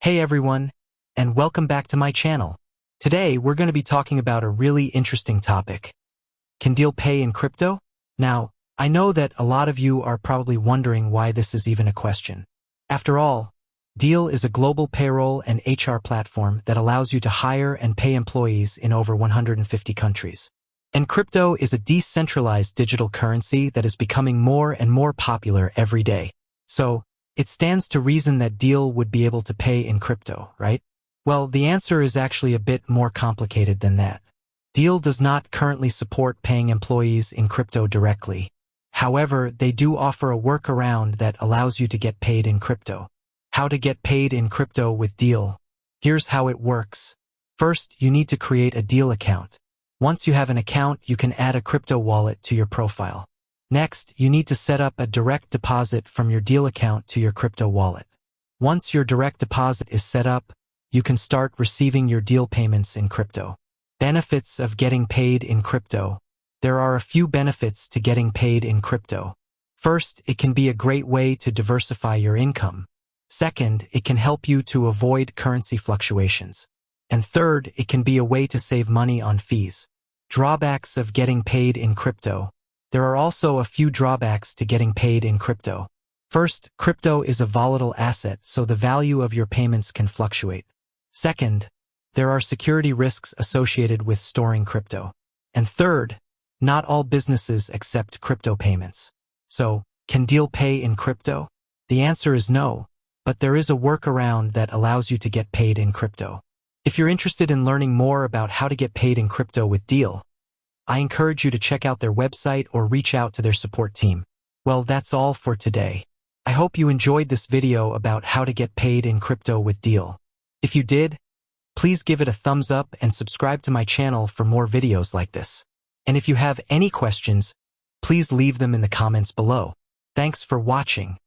Hey everyone, and welcome back to my channel. Today we're going to be talking about a really interesting topic. Can Deel pay in crypto? Now, I know that a lot of you are probably wondering why this is even a question. After all, Deel is a global payroll and HR platform that allows you to hire and pay employees in over 150 countries. And crypto is a decentralized digital currency that is becoming more and more popular every day. So, it stands to reason that Deel would be able to pay in crypto, right? Well, the answer is actually a bit more complicated than that. Deel does not currently support paying employees in crypto directly. However, they do offer a workaround that allows you to get paid in crypto. How to get paid in crypto with Deel? Here's how it works. First, you need to create a Deel account. Once you have an account, you can add a crypto wallet to your profile. Next, you need to set up a direct deposit from your Deel account to your crypto wallet. Once your direct deposit is set up, you can start receiving your Deel payments in crypto. Benefits of getting paid in crypto. There are a few benefits to getting paid in crypto. First, it can be a great way to diversify your income. Second, it can help you to avoid currency fluctuations. And third, it can be a way to save money on fees. Drawbacks of getting paid in crypto. There are also a few drawbacks to getting paid in crypto. First, crypto is a volatile asset, so the value of your payments can fluctuate. Second, there are security risks associated with storing crypto. And third, not all businesses accept crypto payments. So, can Deel pay in crypto? The answer is no, but there is a workaround that allows you to get paid in crypto. If you're interested in learning more about how to get paid in crypto with Deel, I encourage you to check out their website or reach out to their support team. Well, that's all for today. I hope you enjoyed this video about how to get paid in crypto with Deel. If you did, please give it a thumbs up and subscribe to my channel for more videos like this. And if you have any questions, please leave them in the comments below. Thanks for watching.